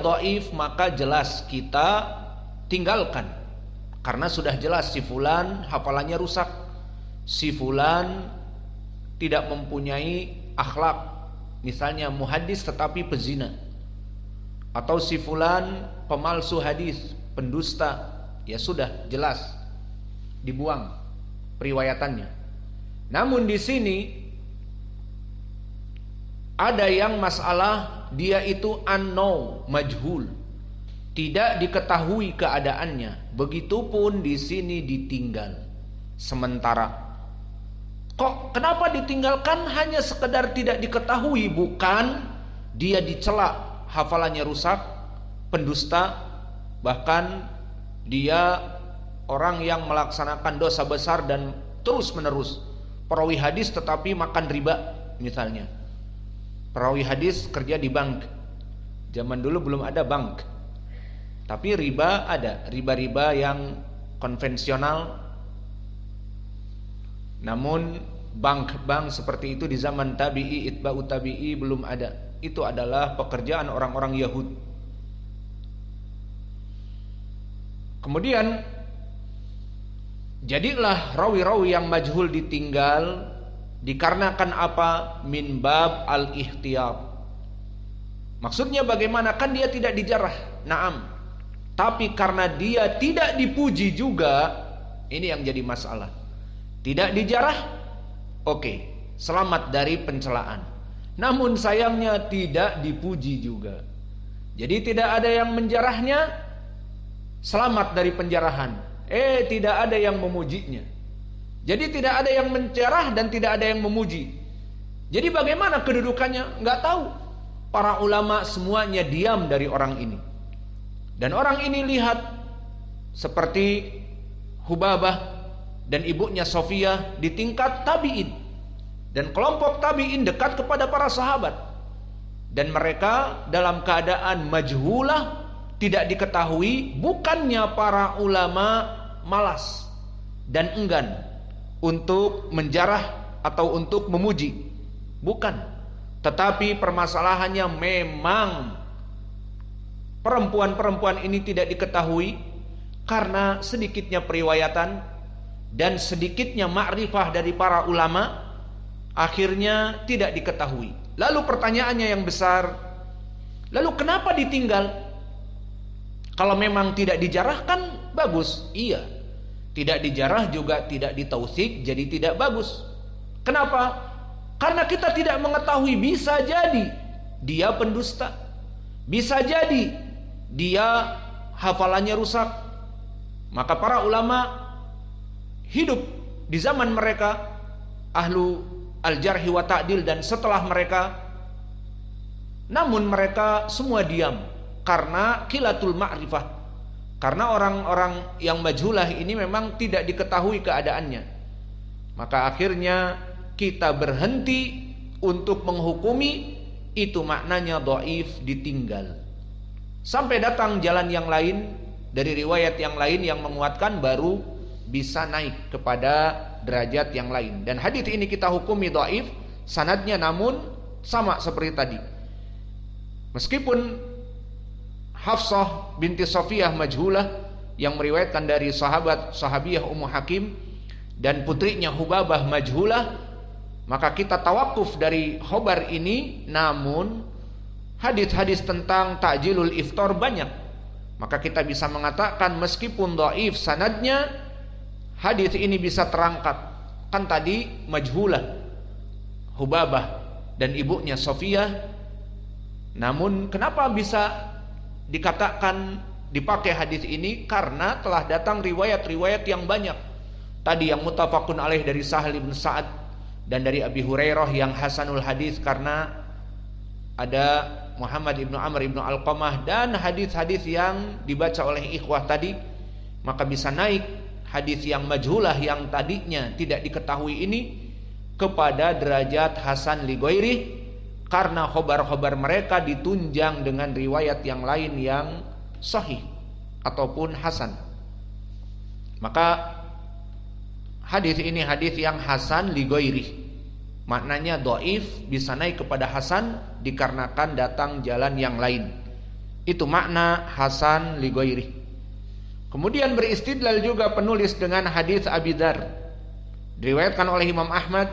dhaif, maka jelas kita tinggalkan. Karena sudah jelas si fulan hafalannya rusak, si fulan tidak mempunyai akhlak, misalnya muhaddis tetapi pezina, atau si fulan pemalsu hadis, pendusta, ya sudah jelas dibuang periwayatannya. Namun di sini ada yang masalah dia itu unknown, majhul, tidak diketahui keadaannya. Begitupun di sini ditinggal sementara. Kok kenapa ditinggalkan? Hanya sekedar tidak diketahui, bukan dia dicela hafalannya rusak, pendusta, bahkan dia orang yang melaksanakan dosa besar dan terus menerus perawi hadis tetapi makan riba misalnya. Perawi hadis kerja di bank. Zaman dulu belum ada bank, tapi riba ada, riba-riba yang konvensional. Namun bank-bank seperti itu di zaman tabi'i, itba'u tabi'i belum ada. Itu adalah pekerjaan orang-orang Yahudi. Kemudian jadilah rawi-rawi yang majhul ditinggal dikarenakan apa? Min bab al-ihtiyat. Maksudnya bagaimana? Kan dia tidak dijarah, na'am, tapi karena dia tidak dipuji juga, ini yang jadi masalah. Tidak dijarah, oke, selamat dari pencelaan. Namun sayangnya tidak dipuji juga. Jadi tidak ada yang menjarahnya, selamat dari penjarahan. Tidak ada yang memujinya. Jadi tidak ada yang menjarah dan tidak ada yang memuji. Jadi bagaimana kedudukannya? Nggak tahu. Para ulama semuanya diam dari orang ini. Dan orang ini lihat seperti Hubabah dan ibunya Sofiyah di tingkat tabi'in, dan kelompok tabi'in dekat kepada para sahabat, dan mereka dalam keadaan majhulah, tidak diketahui. Bukannya para ulama malas dan enggan untuk menjarah atau untuk memuji, bukan, tetapi permasalahannya memang perempuan-perempuan ini tidak diketahui karena sedikitnya periwayatan dan sedikitnya ma'rifah dari para ulama, akhirnya tidak diketahui. Lalu pertanyaannya yang besar, lalu kenapa ditinggal? Kalau memang tidak dijarah kan bagus. Iya, tidak dijarah juga tidak ditausik, jadi tidak bagus. Kenapa? Karena kita tidak mengetahui. Bisa jadi dia pendusta, bisa jadi dia hafalannya rusak. Maka para ulama hidup di zaman mereka, ahlu al-jarhi wa ta'dil, dan setelah mereka, namun mereka semua diam karena kilatul ma'rifah, karena orang-orang yang majhulah ini memang tidak diketahui keadaannya. Maka akhirnya kita berhenti untuk menghukumi, itu maknanya dhaif, ditinggal. Sampai datang jalan yang lain dari riwayat yang lain yang menguatkan, baru bisa naik kepada derajat yang lain. Dan hadis ini kita hukumi dhaif sanadnya, namun sama seperti tadi. Meskipun Hafsah binti Sofiyah majhulah yang meriwayatkan dari sahabiyah Ummu Hakim, dan putrinya Hubabah majhulah, maka kita tawakuf dari khobar ini. Namun hadis-hadis tentang ta'jilul iftar banyak, maka kita bisa mengatakan meskipun dhaif sanadnya, hadis ini bisa terangkat. Kan tadi majhulah Hubabah dan ibunya Sofiyah, namun kenapa bisa dikatakan dipakai hadis ini? Karena telah datang riwayat-riwayat yang banyak. Tadi yang muttafaqun alaih dari Sahal bin Sa'ad dan dari Abi Hurairah yang hasanul hadis karena ada Muhammad ibnu Amr ibnu Alqamah, dan hadis-hadis yang dibaca oleh ikhwah tadi, maka bisa naik hadis yang majhulah yang tadinya tidak diketahui ini kepada derajat hasan li ghairi, karena khobar-khobar mereka ditunjang dengan riwayat yang lain yang sahih ataupun hasan. Maka hadis ini hadis yang hasan li ghairi, maknanya dhaif bisa naik kepada hasan dikarenakan datang jalan yang lain. Itu makna hasan li ghairi. Kemudian beristidlal juga penulis dengan hadis Abi Dzar. Diriwayatkan oleh Imam Ahmad,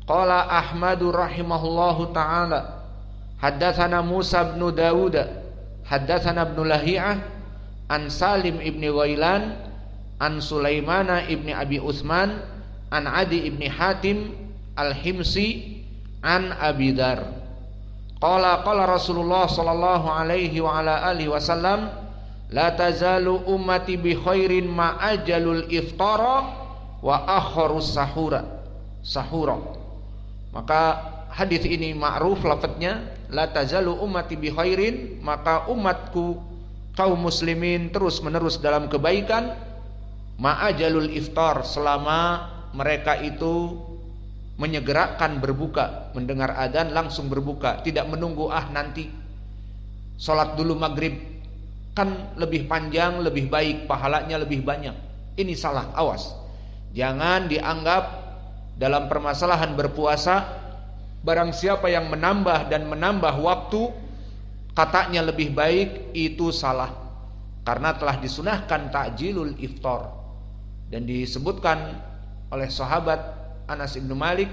qala Ahmadu rahimahullahu taala, haddatsana Musa bin Dawud, haddatsana Ibnu Lahiyah an Salim ibni Ghailan an Sulaimana ibni Abi Utsman an Adi ibni Hatim al-Himsi an Abi Dzar. Qala Rasulullah sallallahu alaihi wa ala alihi wasallam, la tazalu ummati bi khairin ma ajalul iftara wa akharus sahura. Maka hadis ini ma'ruf lafadznya, la tazalu ummati bi khairin, maka umatku kaum muslimin terus menerus dalam kebaikan, ma ajalul iftar, selama mereka itu menyegerakan berbuka, mendengar adzan langsung berbuka, tidak menunggu nanti salat dulu maghrib kan lebih panjang, lebih baik, pahalanya lebih banyak. Ini salah, awas. Jangan dianggap dalam permasalahan berpuasa, barang siapa yang menambah dan menambah waktu katanya lebih baik, itu salah. Karena telah disunahkan ta'jilul iftar. Dan disebutkan oleh sahabat Anas ibnu Malik,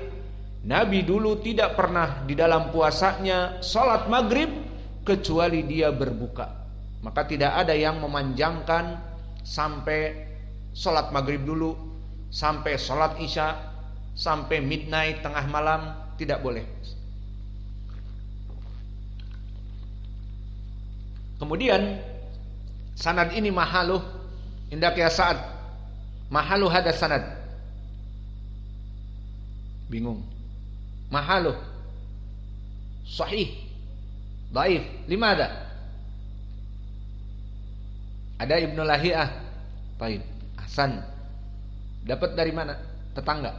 Nabi dulu tidak pernah di dalam puasanya salat maghrib kecuali dia berbuka. Maka tidak ada yang memanjangkan sampai salat maghrib dulu, sampai salat isya, sampai midnight, tengah malam, tidak boleh. Kemudian sanad ini mahaluh, indak ya Sa'ad, mahaluh hada sanad. Bingung. Mahaluh sahih, dhaif, limada? Ada Ibnu Lahiyah. Baik, ahsan. Dapat dari mana? Tetangga.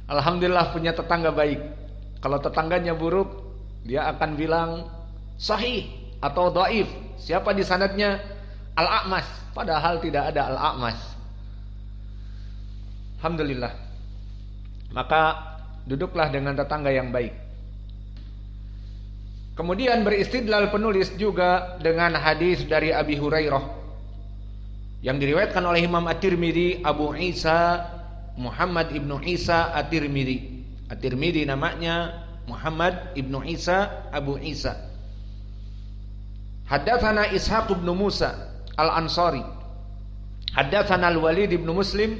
Alhamdulillah punya tetangga baik. Kalau tetangganya buruk, dia akan bilang sahih atau dhaif. Siapa di sanadnya? Al-A'mas, padahal tidak ada Al-A'mas. Alhamdulillah. Maka duduklah dengan tetangga yang baik. Kemudian beristidlal penulis juga dengan hadis dari Abi Hurairah yang diriwayatkan oleh Imam At-Tirmidzi, Abu Isa Muhammad ibnu Isa At-Tirmidzi. At-Tirmidzi namanya Muhammad ibnu Isa Abu Isa. Haddatsana Ishaq bin Musa Al-Ansari, haddatsana Al-Walid bin Muslim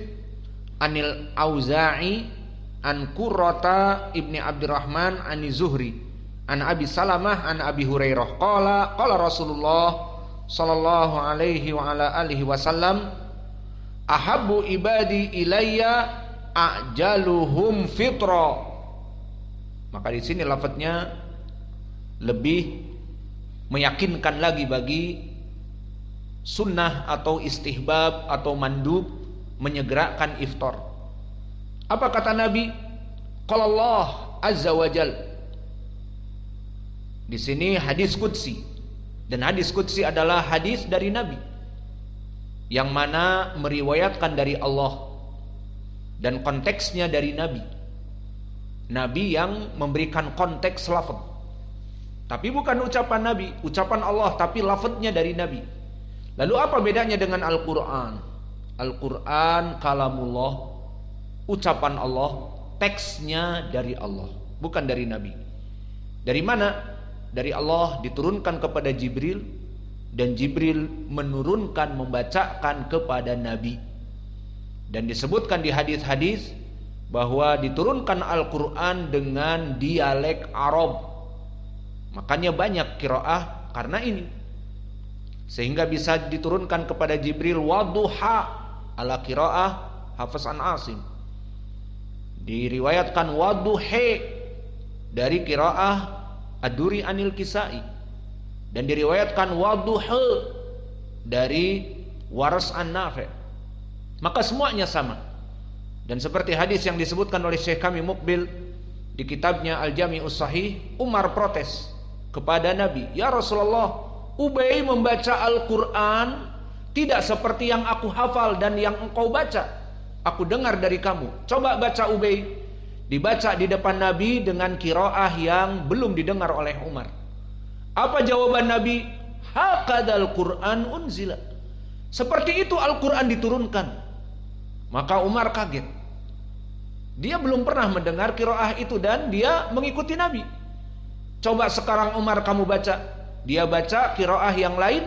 anil Auza'i an Qurrata ibni Abdurrahman ani Zuhri an Abi Salamah an Abi Hurairah qala Rasulullah sallallahu alaihi wa ala alihi wasallam, ahabbu ibadi ilayya ajaluhum fitra. Maka di sini lafadznya lebih meyakinkan lagi bagi sunnah atau istihbab atau mandub menyegerakan iftar. Apa kata Nabi? Qala Allah azza wa jal. Di sini hadis qudsi, dan hadis qudsi adalah hadis dari Nabi yang mana meriwayatkan dari Allah dan konteksnya dari Nabi. Nabi yang memberikan konteks lafaz. Tapi bukan ucapan Nabi, ucapan Allah, tapi lafaznya dari Nabi. Lalu apa bedanya dengan Al-Qur'an? Al-Quran kalamullah, ucapan Allah, teksnya dari Allah, bukan dari Nabi. Dari mana? Dari Allah, diturunkan kepada Jibril, dan Jibril menurunkan, membacakan kepada Nabi. Dan disebutkan di hadis-hadis bahwa diturunkan Al-Quran dengan dialek Arab. Makanya banyak qiraah karena ini, sehingga bisa diturunkan kepada Jibril wadduha ala qiraah Hafiz an Asim. Diriwayatkan wadduhe dari qiraah Ad-Duri anil Kisai, dan diriwayatkan wadduhe dari Waras an Nafi'. Maka semuanya sama. Dan seperti hadis yang disebutkan oleh Syekh kami Muqbil di kitabnya Al-Jami'us Sahih, Umar protes kepada Nabi, ya Rasulullah, Ubay membaca Al-Quran tidak seperti yang aku hafal dan yang engkau baca. Aku dengar dari kamu. Coba baca Ubay. dibaca di depan Nabi dengan qiraah yang belum didengar oleh Umar. Apa jawaban Nabi? Hakadzal Qur'an unzila. Seperti itu Al-Quran diturunkan. Maka Umar kaget. Dia belum pernah mendengar qiraah itu dan dia mengikuti Nabi. Coba sekarang Umar kamu baca. Dia baca qiraah yang lain.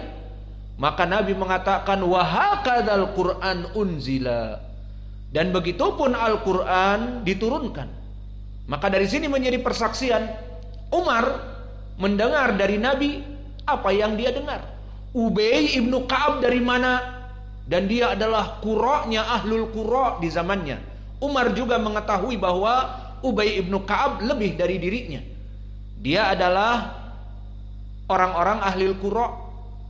Maka Nabi mengatakan wa hakadzal Qur'an unzila. Dan begitupun Al-Quran diturunkan. Maka dari sini menjadi persaksian, Umar mendengar dari Nabi apa yang dia dengar. Ubay ibnu Ka'ab dari mana? Dan dia adalah qura'nya ahlul qura' di zamannya. Umar juga mengetahui bahwa Ubay ibnu Ka'ab lebih dari dirinya. Dia adalah orang-orang ahlul qura'.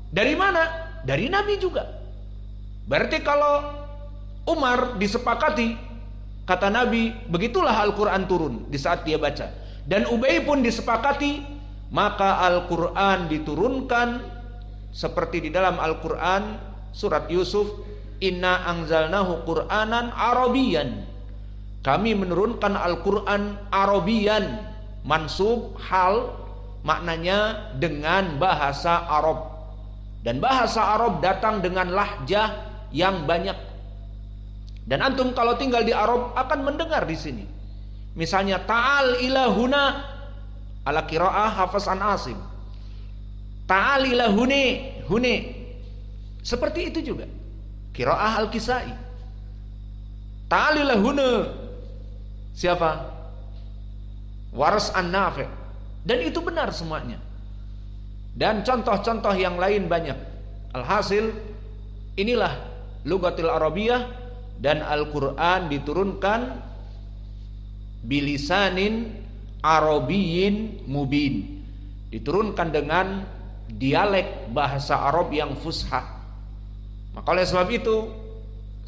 Dari mana? Dari Nabi juga. Berarti kalau Umar disepakati, kata Nabi, begitulah Al-Quran turun di saat dia baca. Dan Ubay pun disepakati, maka Al-Quran diturunkan seperti di dalam Al-Quran surat Yusuf, inna anzalnahu Qur'anan Arabiyan. Kami menurunkan Al-Quran Arabiyan, mansub hal, maknanya dengan bahasa Arab. Dan bahasa Arab datang dengan lahjah yang banyak. Dan antum kalau tinggal di Arab akan mendengar di sini. Misalnya ta'al ilahuna ala qiraah Hafiz an Asim. Ta'al ilahune, hune. Seperti itu juga qiraah Al-Kisai. Ta'al ilahuna. Siapa? Waras an-Nafi'. Dan itu benar semuanya. Dan contoh-contoh yang lain banyak. Alhasil inilah lugatil Arabiyah. Dan Al-Quran diturunkan bilisanin Arabiyyin mubin. Diturunkan dengan dialek bahasa Arab yang fushah. Maka oleh sebab itu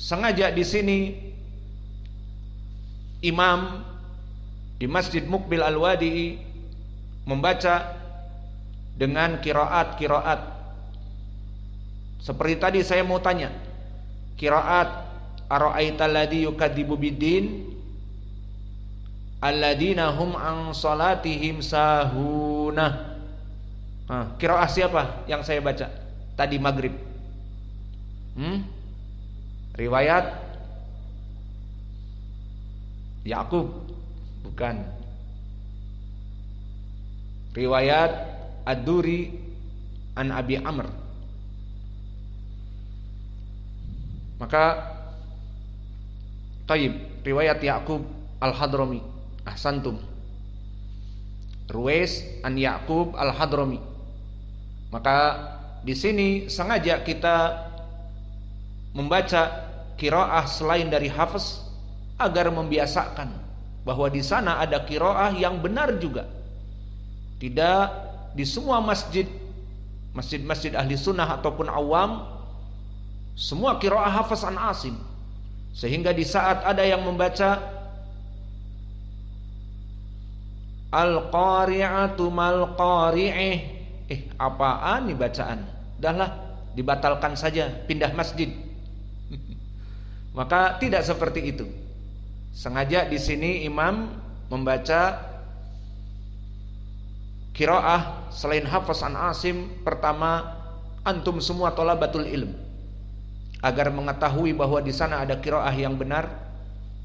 sengaja di sini imam di Masjid Muqbil Al-Wadi'i membaca dengan qiraat. Seperti tadi saya mau tanya, qiraat ara'aital ladzi yukadzibu biddin alladzina hum an salatihim sahuna. Qiraah siapa yang saya baca tadi maghrib? Riwayat Yakub? Bukan. Riwayat Ad-Duri an Abi Amr. Maka Taib, riwayat Ya'qub Al-Hadrami. Ahsantum. Ruwais an Ya'qub Al-Hadrami. Maka di sini sengaja kita membaca qiraah selain dari Hafiz agar membiasakan bahwa di sana ada qiraah yang benar juga. Tidak di semua masjid ahli sunnah ataupun awam semua qiraah Hafiz an Asim. Sehingga di saat ada yang membaca Al-Qari'atu mal-Qari'ih, apaan nih bacaan? Dahlah, dibatalkan saja, pindah masjid. Maka tidak seperti itu. Sengaja di sini imam membaca qiraah selain Hafiz an Asim. Pertama, antum semua thalabatul ilm, agar mengetahui bahwa di sana ada qiraah yang benar.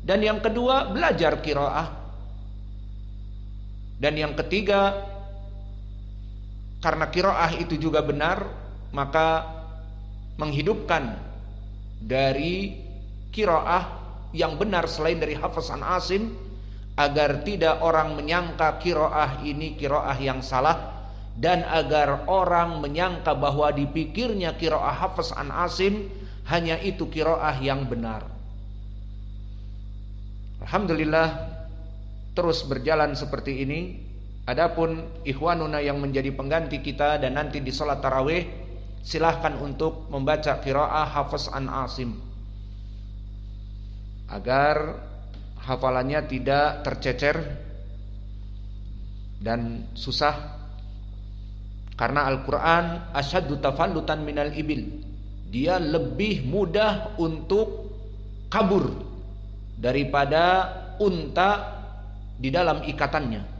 Dan yang kedua, belajar qiraah. Dan yang ketiga, karena qiraah itu juga benar, maka menghidupkan dari qiraah yang benar selain dari Hafiz an Asim, agar tidak orang menyangka qiraah ini qiraah yang salah, dan agar orang menyangka bahwa dipikirnya qiraah Hafiz an Asim hanya itu qiraah yang benar. Alhamdulillah terus berjalan seperti ini. Adapun ikhwanuna yang menjadi pengganti kita dan nanti di salat tarawih, silahkan untuk membaca qiraah Hafiz an Asim agar hafalannya tidak tercecer dan susah. Karena Al-Quran asyaddu tafallutan minal ibil, dia lebih mudah untuk kabur daripada unta di dalam ikatannya.